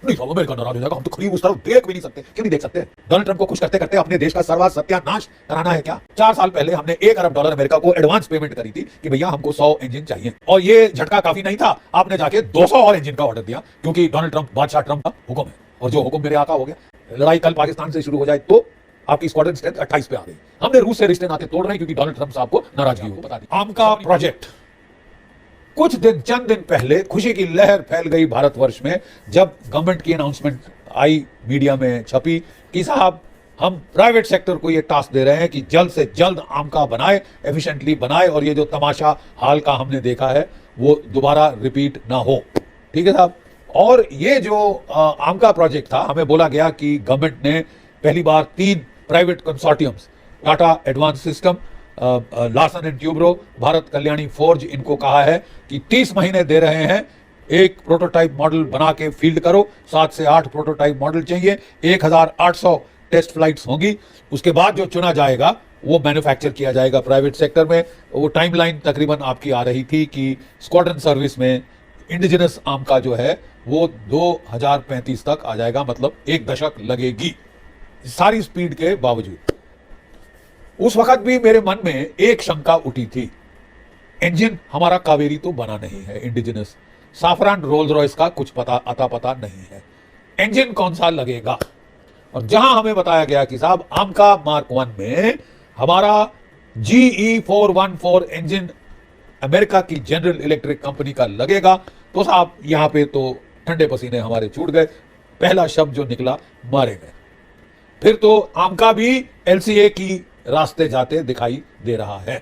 नहीं साहब अमेरिका नाराज हो जाएगा, हम तो खरीद उस तरफ देख भी नहीं सकते। क्यों नहीं देख सकते? डोनाल्ड ट्रंप को खुश करते करते अपने देश का सर्वा सत्यानाश कराना है क्या? 4 साल पहले हमने $1 अरब अमेरिका को एडवांस पेमेंट करी थी कि भैया हमको 100 इंजन चाहिए, और ये झटका काफी नहीं था, आपने जाके 200 और इंजन का ऑर्डर दिया, क्योंकि डोनाल्ड ट्रंप बादशाह ट्रंप का हुक्म है, और जो हुक्म मेरे आका हो गया। लड़ाई कल पाकिस्तान से शुरू हो जाए तो आपकी स्क्वाड्रन स्ट्रेंथ 28 पे आ गई। हमने रूस से रिश्ते नाते तोड़ रहे हैं क्योंकि डोनाल्ड ट्रंप साहब को नाराजगी हो। बता दी आम का प्रोजेक्ट कुछ दिन चंद दिन पहले खुशी की लहर फैल गई भारतवर्ष में, जब गवर्नमेंट की अनाउंसमेंट आई, मीडिया में छपी कि साहब हम प्राइवेट सेक्टर को ये टास्क दे रहे हैं कि जल्द से जल्द आम का बनाए, एफिशिएंटली बनाए, और ये जो तमाशा हाल का हमने देखा है वो दोबारा रिपीट ना हो। ठीक है साहब। और ये जो आम का प्रोजेक्ट था, हमें बोला गया कि गवर्नमेंट ने पहली बार 3 private consortiums, Tata advance system, Larsen and Toubro, Bharat Kalyani forge, इनको कहा है कि 30 महीने दे रहे हैं, एक प्रोटोटाइप मॉडल बना के फील्ड करो। 7 से 8 प्रोटोटाइप मॉडल चाहिए, 1800 टेस्ट फ्लाइट्स होंगी, उसके बाद जो चुना जाएगा वो मैन्युफैक्चर किया जाएगा प्राइवेट सेक्टर में। वो टाइमलाइन तकरीबन आपकी आ रही थी कि स्क्वाड्रन सर्विस में इंडिजिनस आम का जो है वो 2035 तक आ जाएगा, मतलब 1 दशक लगेगी, सारी स्पीड के बावजूद। उस वक्त भी मेरे मन में एक शंका उठी थी, इंजन हमारा कावेरी तो बना नहीं है इंडिजिनस, साफरान रोल्स रॉयस का कुछ अता पता नहीं है, इंजन कौन सा लगेगा? और जहां हमें बताया गया कि साहब आमका मार्क 1 में हमारा GE414 इंजन अमेरिका की जनरल इलेक्ट्रिक कंपनी का लगेगा, तो साहब यहां पे तो ठंडे पसीने हमारे छूट गए। पहला शब्द जो निकला, मारे गए। फिर तो आमका भी LCA की रास्ते जाते दिखाई दे रहा है।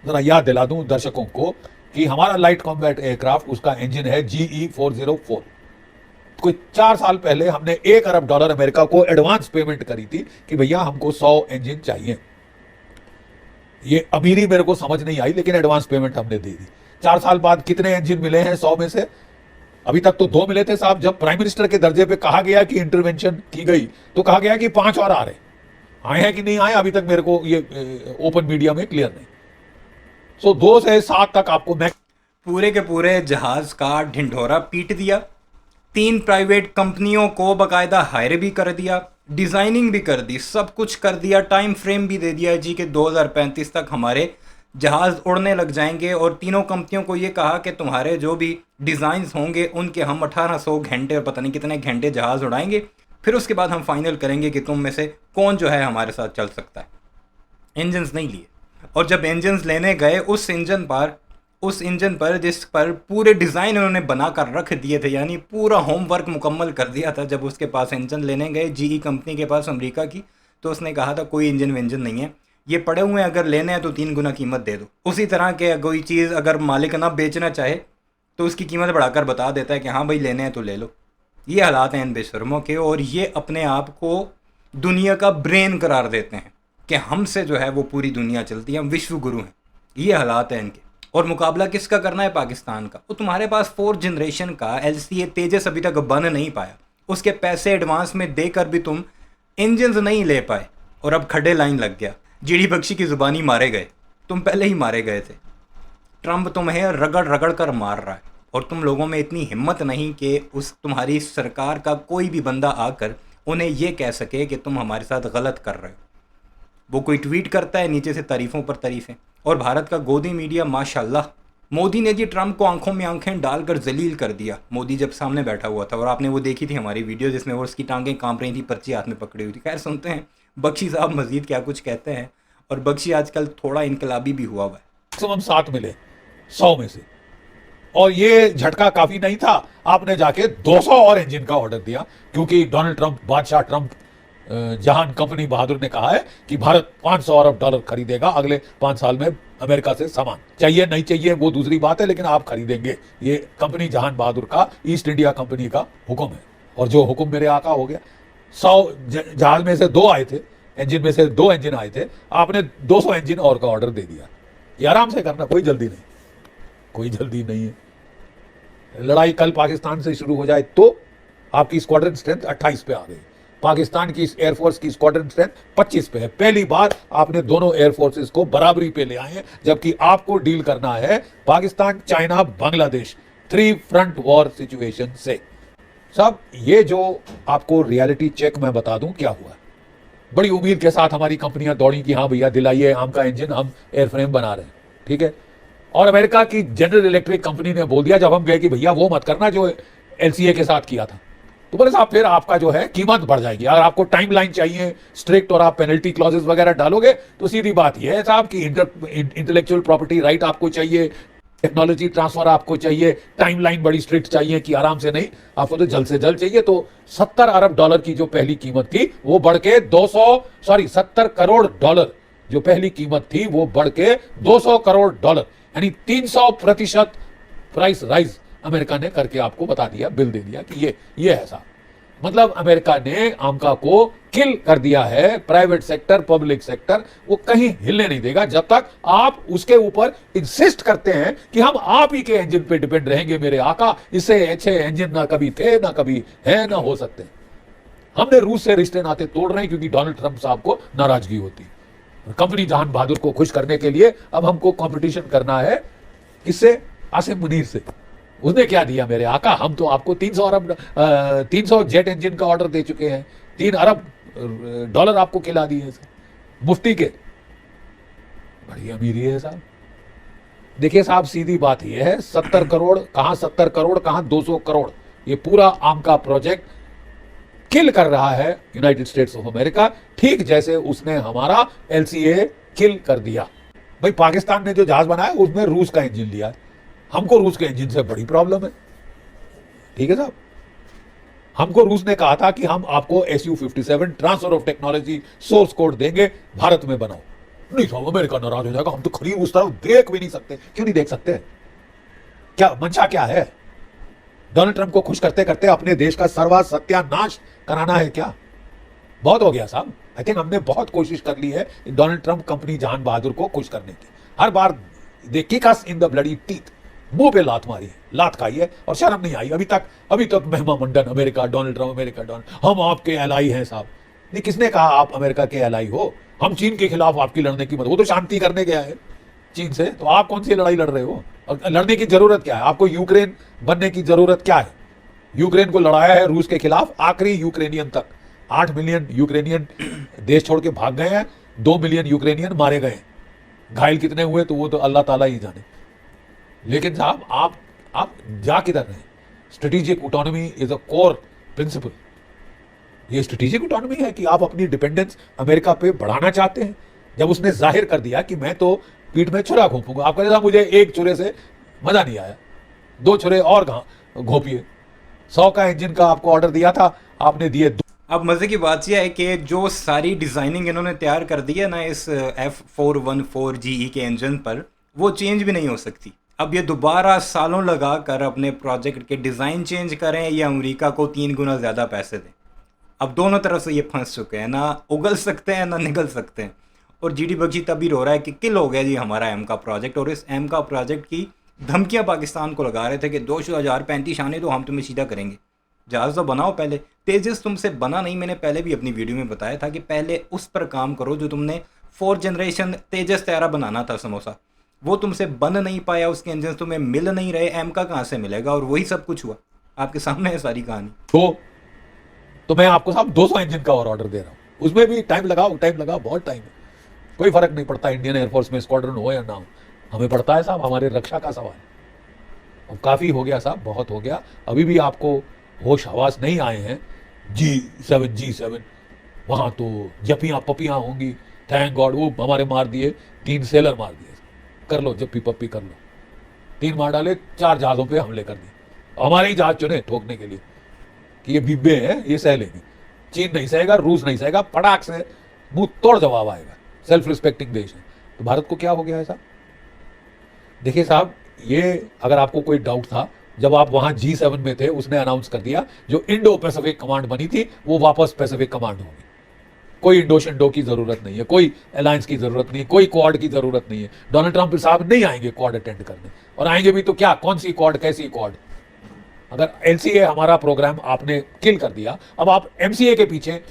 जरा याद दिला दूं दर्शकों को कि हमारा लाइट कॉम्बैट एयरक्राफ्ट, उसका इंजन है GE404। कोई 4 साल पहले हमने $1 अरब अमेरिका को एडवांस पेमेंट करी थी कि भैया हमको 100 इंजन चाहिए। ये अमीरी मेरे को समझ नहीं आई, लेकिन एडवांस पेमेंट हमने दे दी। 4 साल बाद कितने इंजन मिले हैं 100 में से? अभी तक तो 2 मिले थे साहब। जब प्राइम मिनिस्टर के दर्जे पे कहा गया कि इंटरवेंशन की गई तो कहा गया कि 5 और आ रहे, आए हैं कि नहीं आए अभी तक मेरे को ये ओपन मीडिया में क्लियर नहीं। सो 2 से 7 तक आपको मैं पूरे के पूरे जहाज का ढिंढोरा पीट दिया, 3 प्राइवेट कंपनियों को बाकायदा हायर भी कर दिया, डिज़ाइनिंग भी कर दी, सब कुछ कर दिया, टाइम फ्रेम भी दे दिया जी कि 2035 तक हमारे जहाज़ उड़ने लग जाएंगे। और तीनों कंपनियों को ये कहा कि तुम्हारे जो भी डिज़ाइंस होंगे उनके हम 1800 घंटे और पता नहीं कितने घंटे जहाज़ उड़ाएंगे, फिर उसके बाद हम फाइनल करेंगे कि तुम में से कौन जो है हमारे साथ चल सकता है। इंजन्स नहीं लिए, और जब इंजन्स लेने गए उस इंजन पर जिस पर पूरे डिज़ाइन उन्होंने बना कर रख दिए थे, यानी पूरा होमवर्क मुकम्मल कर दिया था, जब उसके पास इंजन लेने गए GE कंपनी के पास अमेरिका की, तो उसने कहा था कोई इंजन विंजन नहीं है, ये पड़े हुए हैं, अगर लेने हैं तो 3 गुना कीमत दे दो। उसी तरह के कोई चीज़ अगर मालिक ना बेचना चाहे तो उसकी कीमत बढ़ाकर बता देता है कि हाँ भाई लेने हैं तो ले लो। ये हालात हैं इन बेशर्मों के, और ये अपने आप को दुनिया का ब्रेन करार देते हैं कि हमसे जो है वो पूरी दुनिया चलती है, हम विश्व गुरु हैं। ये हालात हैं इनके। और मुकाबला किसका करना है? पाकिस्तान का। वो तुम्हारे पास 4th जनरेशन का LCA तेजस अभी तक बन नहीं पाया, उसके पैसे एडवांस में देकर भी तुम इंजन नहीं ले पाए, और अब खड्डे लाइन लग गया। GD बख्शी की ज़ुबानी मारे गए, तुम पहले ही मारे गए थे। ट्रंप तुम्हें रगड़ रगड़ कर मार रहा है, और तुम लोगों में इतनी हिम्मत नहीं कि उस तुम्हारी सरकार का कोई भी बंदा आकर उन्हें यह कह सके कि तुम हमारे साथ गलत कर रहे हो। वो कोई ट्वीट करता है, नीचे से तारीफ़ों पर तारीफ़ें। और भारत का गोदी मीडिया माशाल्लाह, मोदी ने जी ट्रंप को आंखों में आंखें डालकर जलील कर दिया। मोदी जब सामने बैठा हुआ था, और आपने वो देखी थी हमारी वीडियो जिसमें वो उसकी टांगें कांप रही थी, पर्ची हाथ में पकड़ी हुई थी। खैर सुनते हैं बख्शी साहब मजीद क्या कुछ कहते हैं। और बख्शी आजकल थोड़ा इनकलाबी भी हुआ है। मैक्सिमम 7 मिले 100 में से, और ये झटका काफी नहीं था, आपने जाके 200 और इंजन का ऑर्डर दिया, क्योंकि डोनाल्ड ट्रंप, बादशाह ट्रंप, जहान कंपनी बहादुर ने कहा है कि भारत $500 अरब खरीदेगा अगले 5 साल में अमेरिका से सामान। चाहिए नहीं चाहिए वो दूसरी बात है, लेकिन आप खरीदेंगे। ये कंपनी जहान बहादुर का, ईस्ट इंडिया कंपनी का हुक्म है, और जो हुक्म मेरे आका हो गया। 100 जहाज में से 2 आए थे, इंजन में से 2 इंजन आए थे, आपने 200 इंजन और का ऑर्डर दे दिया। ये आराम से करना, कोई जल्दी नहीं, कोई जल्दी नहीं है। लड़ाई कल पाकिस्तान से शुरू हो जाए तो आपकी स्क्वाड्रन स्ट्रेंथ 28 पे आ गई। पाकिस्तान की एयरफोर्स की स्क्वाड्रन स्ट्रेंथ 25 पे है। पहली बार आपने दोनों एयरफोर्सेस को बराबरी पे ले आए हैं, जबकि आपको डील करना है Pakistan, China, Bangladesh 3 front war situation से। साहब ये जो आपको रियलिटी चेक मैं बता दूं क्या हुआ। बड़ी उम्मीद के साथ हमारी कंपनियां दौड़ी कि हाँ भैया दिलाइए आम का इंजन, हम एयरफ्रेम बना रहे हैं, ठीक है। और अमेरिका की जनरल इलेक्ट्रिक कंपनी ने बोल दिया जब हम गए कि भैया वो मत करना जो एलसीए के साथ किया था। तो बोले साहब फिर आपका जो है कीमत बढ़ जाएगी, अगर आपको टाइम लाइन चाहिए स्ट्रिक्ट और आप पेनल्टी क्लॉजेस वगैरह डालोगे तो सीधी बात यह है साहब कि इंटेलेक्चुअल प्रॉपर्टी राइट आपको चाहिए, टेक्नोलॉजी ट्रांसफर आपको चाहिए, टाइम लाइन बड़ी स्ट्रिक्ट चाहिए कि आराम से नहीं, आपको तो जल्द से जल्द चाहिए। तो 70 अरब डॉलर की जो पहली कीमत थी वो बढ़ के 70 करोड़ डॉलर जो पहली कीमत थी वो बढ़ के 200 करोड़ डॉलर, यानी 300% प्राइस राइज अमेरिका ने करके आपको बता दिया, बिल दे दिया कि ये है साहब। मतलब अमेरिका ने आमका को किल कर दिया है। प्राइवेट सेक्टर, पब्लिक सेक्टर वो कहीं हिलने नहीं देगा जब तक आप उसके ऊपर इंसिस्ट करते हैं कि हम आप ही के इंजन पे डिपेंड रहेंगे मेरे आका, इससे अच्छे इंजन ना कभी थे ना कभी है ना हो सकते। हमने रूस से रिश्ते नाते तोड़ रहे हैं क्योंकि डोनाल्ड ट्रंप साहब को नाराजगी होती है। कंपनी जहान बहादुर को खुश करने के लिए अब हमको कंपटीशन करना है किससे? आसिम मुनीर से। उसने क्या दिया मेरे आका, हम तो आपको 300 जेट इंजन का ऑर्डर दे चुके हैं, 3 अरब डॉलर आपको खिला दिए मुफ्ती के। बड़ी अमीरी है साहब। देखिए साहब सीधी बात यह है, 70 करोड़ कहां 70 करोड़ कहां 200 करोड़, ये पूरा आम का प्रोजेक्ट किल कर रहा है यूनाइटेड स्टेट्स ऑफ अमेरिका, ठीक जैसे उसने हमारा एलसीए किल कर दिया। भाई पाकिस्तान ने जो जहाज बनाया उसमें रूस का इंजन लिया, हमको रूस के इंजन से बड़ी प्रॉब्लम है, ठीक है साहब। हमको रूस ने कहा था कि हम आपको SU-57 transfer of technology source code देंगे, भारत में बनाओ। नहीं साहब अमेरिका नाराज हो जाएगा, हम तो खरीद उस तरफ देख भी नहीं सकते। क्यों नहीं देख सकते? क्या मंशा क्या है? डोनाल्ड ट्रंप को खुश करते करते अपने देश का सर्वा सत्यानाश कराना है क्या? बहुत हो गया साहब। आई थिंक हमने बहुत कोशिश कर ली है डोनाल्ड ट्रंप कंपनी जहान बहादुर को खुश करने की। हर बार they kick us in the bloody teeth, मुंह पे लात मारी है, लात खाई है और शर्म नहीं आई अभी तक महिमा मंडन America Donald Trump America Donald, हम आपके एलाई हैं साहब। नहीं, किसने कहा आप अमेरिका के एलाई हो? हम चीन के खिलाफ आपकी लड़ने की मदद, वो तो शांति करने गया है चीन से, तो आप कौन सी लड़ाई लड़ रहे हो? और लड़ने की जरूरत क्या है आपको? यूक्रेन बनने की जरूरत क्या है? यूक्रेन को लड़ाया है रूस के खिलाफ, आखिरी यूक्रेनियन तक। 8 मिलियन यूक्रेनियन देश छोड़ के भाग गए हैं, 2 मिलियन यूक्रेनियन मारे गए, घायल कितने हुए तो वो तो अल्लाह ताला ही जाने। लेकिन साहब आप जा किधर रहे हैं? Strategic autonomy is a core principle. ये स्ट्रेटेजिक ऑटोनॉमी है कि आप अपनी डिपेंडेंस अमेरिका पे बढ़ाना चाहते हैं। जब उसने जाहिर कर दिया कि मैं तो पीठ में छुरा घोंपूंगा, आप कहते मुझे एक छुरे से मजा नहीं आया, 2 छुरे और घोंपिए। 100 का इंजन का आपको ऑर्डर दिया था, आपने दिए 2। अब मज़े की बात यह है कि जो सारी डिज़ाइनिंग इन्होंने तैयार कर दी है ना इस F414GE के इंजन पर, वो चेंज भी नहीं हो सकती। अब ये दोबारा सालों लगा कर अपने प्रोजेक्ट के डिज़ाइन चेंज करें या अमेरिका को 3 गुना ज़्यादा पैसे दें। अब दोनों तरफ से ये फंस चुके हैं, ना उगल सकते हैं ना निगल सकते हैं। और जीडी बख्शी तभी रो रहा है कि किल हो गया जी हमारा एम का प्रोजेक्ट। और इस एम का प्रोजेक्ट की धमकियाँ पाकिस्तान को लगा रहे थे कि 2035 आने तो हम तुम्हें सीधा करेंगे। जहाज़ तो बनाओ पहले, तेजस तुमसे बना नहीं। मैंने पहले भी अपनी वीडियो में बताया था कि पहले उस पर काम करो जो तुमने 4th जनरेशन तेजस तैयारा बनाना था समोसा, वो तुमसे बन नहीं पाया, उसके इंजन तुम्हें मिल नहीं रहे, एम का कहाँ से मिलेगा? और वही सब कुछ हुआ, आपके सामने है सारी कहानी। तो मैं आपको साहब 200 इंजन का और ऑर्डर दे रहा हूँ, उसमें भी टाइम लगा बहुत टाइम है। कोई फर्क नहीं पड़ता इंडियन एयरफोर्स में स्क्वाड्रन हो या ना हो, हमें पड़ता है साहब हमारे रक्षा का सवाल। अब काफ़ी हो गया साहब, बहुत हो गया। अभी भी आपको होश हवास नहीं आए हैं। G7 वहाँ तो जपियाँ पपियाँ होंगी, थैंक गॉड वो हमारे मार दिए, 3 सेलर मार दिए। कर लो जप्पी पप्पी कर लो, 3 मार डाले, 4 जहाज़ों पे हमले कर दिए। हमारे ही जहाज चुने ठोकने के लिए कि ये बिब्बे हैं, ये सह लेंगे। चीन नहीं सहेगा, रूस नहीं सहेगा, फटाक से मुंह तोड़ जवाब आएगा। सेल्फ रिस्पेक्टिंग देश है। तो भारत को क्या हो गया है साहब? देखिए साहब, ये अगर आपको कोई डाउट था, जब आप वहां G7 में थे उसने अनाउंस कर दिया जो इंडो पैसिफिक कमांड बनी थी वो वापस पैसिफिक कमांड होगी। कोई इंडो शिंडो की जरूरत नहीं है, कोई अलायंस की जरूरत नहीं है, कोई क्वाड की जरूरत नहीं है। डोनाल्ड ट्रंप साहब नहीं आएंगे क्वाड अटेंड करने, और आएंगे भी तो क्या, कौन सी क्वाड, कैसी क्वाड? अगर LCA हमारा प्रोग्राम आपने किल कर दिया, अब आप MCA के पीछे,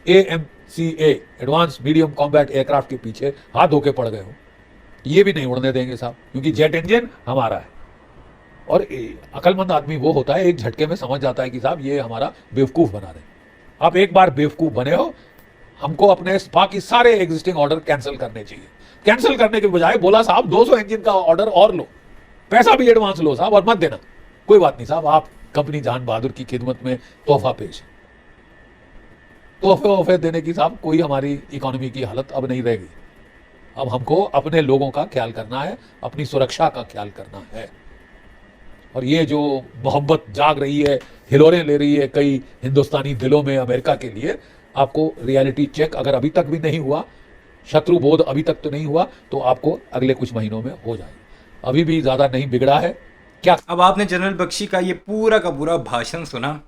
AMCA advance medium combat aircraft के पीछे हाथ धोके पड़ गए हो। ये भी नहीं उड़ने देंगे साहब, क्योंकि जेट इंजन हमारा है। और अक्लमंद आदमी वो होता है, एक झटके में समझ जाता है कि साहब ये हमारा बेवकूफ़ बना रहे हैं। आप एक बार बेवकूफ़ बने हो, हमको अपने बाकी सारे एग्जिस्टिंग ऑर्डर कैंसिल करने चाहिए। कैंसिल करने के बजाय बोला साहब 200 इंजन का ऑर्डर और लो, पैसा भी एडवांस लो साहब और मत देना। कोई बात नहीं साहब, आप कंपनी जान बहादुर की खिदमत में तोहफा पेश है। तोहफे वोहफे देने की साहब कोई हमारी इकोनॉमी की हालत अब नहीं रहेगी। अब हमको अपने लोगों का ख्याल करना है, अपनी सुरक्षा का ख्याल करना है। और ये जो मोहब्बत जाग रही है, हिलोरें ले रही है कई हिंदुस्तानी दिलों में अमेरिका के लिए, आपको रियलिटी चेक अगर अभी तक भी नहीं हुआ, शत्रु बोध अभी तक तो नहीं हुआ, तो आपको अगले कुछ महीनों में हो जाएगा। अभी भी ज़्यादा नहीं बिगड़ा है क्या। अब आपने जनरल बख्शी का ये पूरा का पूरा भाषण सुना,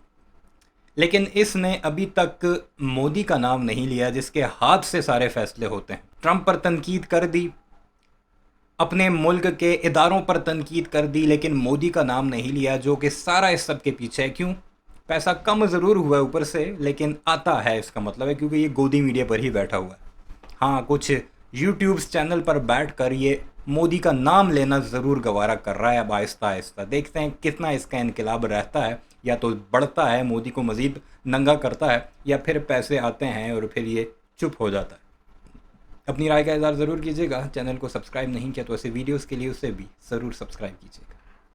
लेकिन इसने अभी तक मोदी का नाम नहीं लिया जिसके हाथ से सारे फैसले होते हैं। ट्रंप पर तनकीद कर दी, अपने मुल्क के इदारों पर तनकीद कर दी, लेकिन मोदी का नाम नहीं लिया, जो कि सारा इस सब के पीछे है। क्यों? पैसा कम ज़रूर हुआ है ऊपर से, लेकिन आता है, इसका मतलब है क्योंकि ये गोदी मीडिया पर ही बैठा हुआ है। हाँ, कुछ यूट्यूब चैनल पर बैठ कर ये मोदी का नाम लेना ज़रूर गवारा कर रहा है। अब आहिस्ता आहिस्ता देखते हैं कितना इसका इनकलाब रहता है, या तो बढ़ता है, मोदी को मज़ीद नंगा करता है, या फिर पैसे आते हैं और फिर ये चुप हो जाता है। अपनी राय का इज़हार ज़रूर कीजिएगा। चैनल को सब्सक्राइब नहीं किया तो ऐसे वीडियोस के लिए उसे भी ज़रूर सब्सक्राइब कीजिएगा।